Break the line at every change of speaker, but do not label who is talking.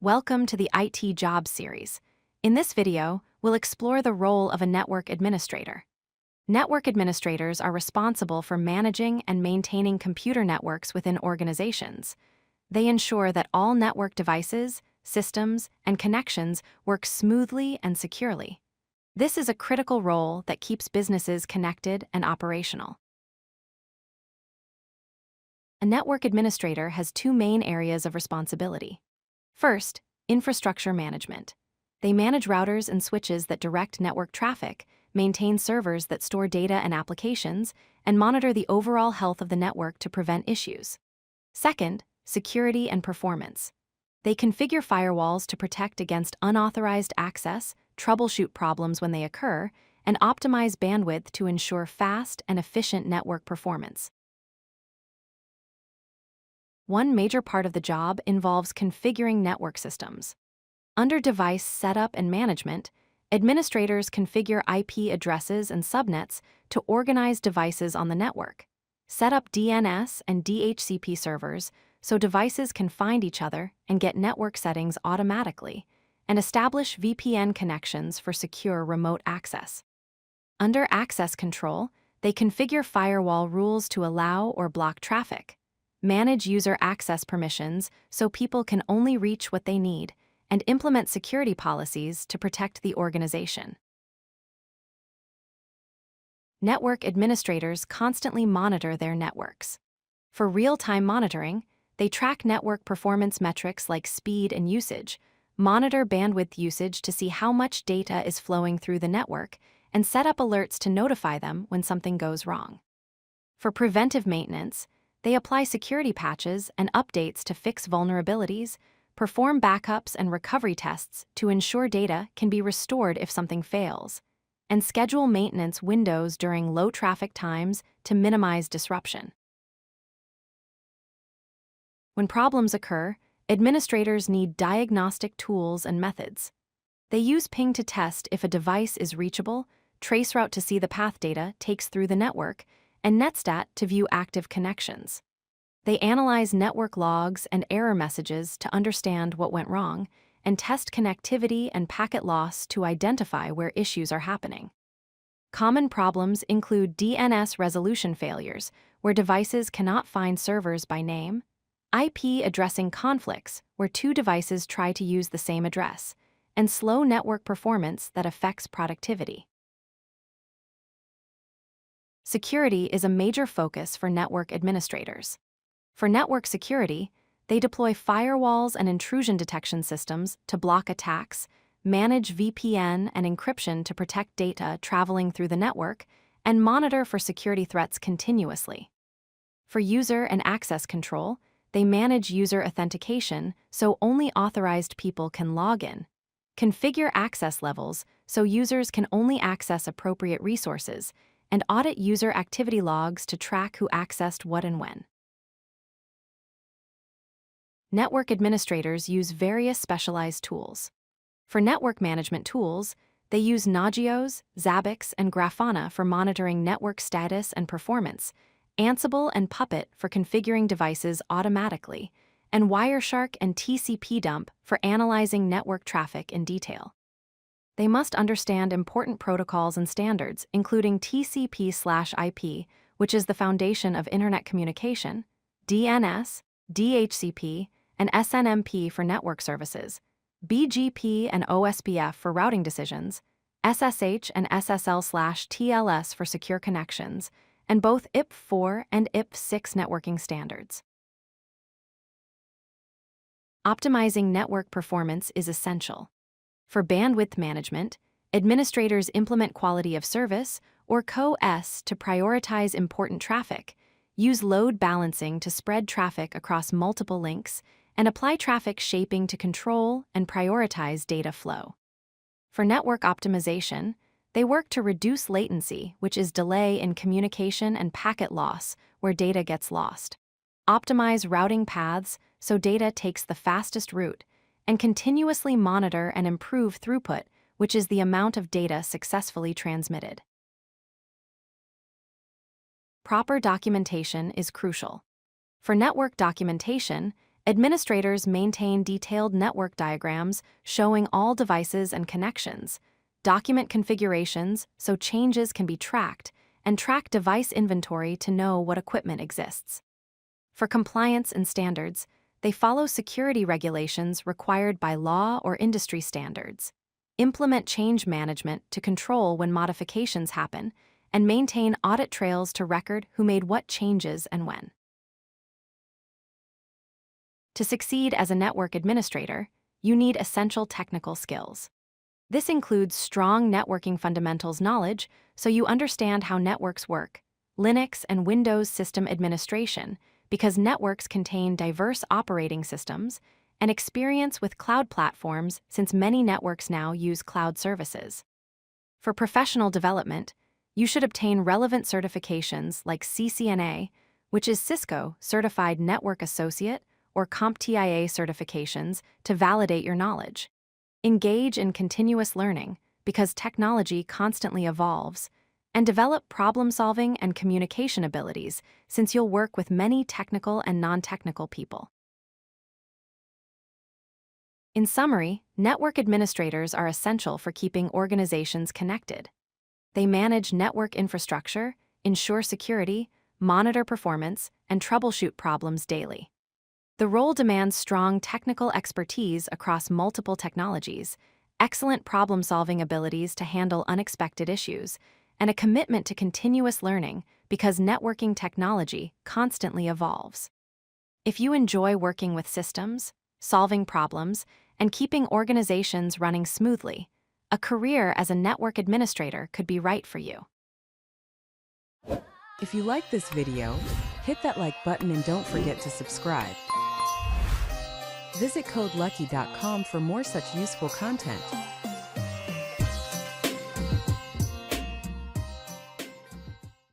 Welcome to the IT Jobs series. In this video, we'll explore the role of a network administrator. Network administrators are responsible for managing and maintaining computer networks within organizations. They ensure that all network devices, systems, and connections work smoothly and securely. This is a critical role that keeps businesses connected and operational. A network administrator has two main areas of responsibility. First, infrastructure management. They manage routers and switches that direct network traffic, maintain servers that store data and applications, and monitor the overall health of the network to prevent issues. Second, security and performance. They configure firewalls to protect against unauthorized access, troubleshoot problems when they occur, and optimize bandwidth to ensure fast and efficient network performance. One major part of the job involves configuring network systems. Under device setup and management, administrators configure IP addresses and subnets to organize devices on the network, set up DNS and DHCP servers so devices can find each other and get network settings automatically, and establish VPN connections for secure remote access. Under access control, they configure firewall rules to allow or block traffic, manage user access permissions so people can only reach what they need, and implement security policies to protect the organization. Network administrators constantly monitor their networks. For real-time monitoring, they track network performance metrics like speed and usage, monitor bandwidth usage to see how much data is flowing through the network, and set up alerts to notify them when something goes wrong. For preventive maintenance, they apply security patches and updates to fix vulnerabilities, perform backups and recovery tests to ensure data can be restored if something fails, and schedule maintenance windows during low traffic times to minimize disruption. When problems occur, administrators need diagnostic tools and methods. They use ping to test if a device is reachable, traceroute to see the path data takes through the network, and netstat to view active connections. They analyze network logs and error messages to understand what went wrong, and test connectivity and packet loss to identify where issues are happening. Common problems include DNS resolution failures, where devices cannot find servers by name, IP addressing conflicts, where two devices try to use the same address, and slow network performance that affects productivity. Security is a major focus for network administrators. For network security, they deploy firewalls and intrusion detection systems to block attacks, manage VPN and encryption to protect data traveling through the network, and monitor for security threats continuously. For user and access control, they manage user authentication so only authorized people can log in, configure access levels so users can only access appropriate resources, and audit user activity logs to track who accessed what and when. Network administrators use various specialized tools. For network management tools, they use Nagios, Zabbix, and Grafana for monitoring network status and performance, Ansible and Puppet for configuring devices automatically, and Wireshark and TCP dump for analyzing network traffic in detail. They must understand important protocols and standards, including TCP/IP, which is the foundation of Internet communication, DNS, DHCP, and SNMP for network services, BGP and OSPF for routing decisions, SSH and SSL/TLS for secure connections, and both IP4 and IP6 networking standards. Optimizing network performance is essential. For bandwidth management, administrators implement quality of service, or QoS, to prioritize important traffic, use load balancing to spread traffic across multiple links, and apply traffic shaping to control and prioritize data flow. For network optimization, they work to reduce latency, which is delay in communication and packet loss where data gets lost, optimize routing paths so data takes the fastest route, and continuously monitor and improve throughput, which is the amount of data successfully transmitted. Proper documentation is crucial. For network documentation, Administrators maintain detailed network diagrams showing all devices and connections, document configurations so changes can be tracked, and track device inventory to know what equipment exists. For compliance and standards, they follow security regulations required by law or industry standards, implement change management to control when modifications happen, and maintain audit trails to record who made what changes and when. To succeed as a network administrator, you need essential technical skills. This includes strong networking fundamentals knowledge so you understand how networks work, Linux and Windows system administration, because networks contain diverse operating systems, and experience with cloud platforms since many networks now use cloud services. For professional development, you should obtain relevant certifications like CCNA, which is Cisco Certified Network Associate, or CompTIA certifications to validate your knowledge. Engage in continuous learning because technology constantly evolves, and develop problem-solving and communication abilities since you'll work with many technical and non-technical people. In summary, network administrators are essential for keeping organizations connected. They manage network infrastructure, ensure security, monitor performance, and troubleshoot problems daily. The role demands strong technical expertise across multiple technologies, excellent problem-solving abilities to handle unexpected issues, and a commitment to continuous learning because networking technology constantly evolves. If you enjoy working with systems, solving problems, and keeping organizations running smoothly, a career as a network administrator could be right for you.
If you like this video, hit that like button and don't forget to subscribe. Visit codelucky.com for more such useful content.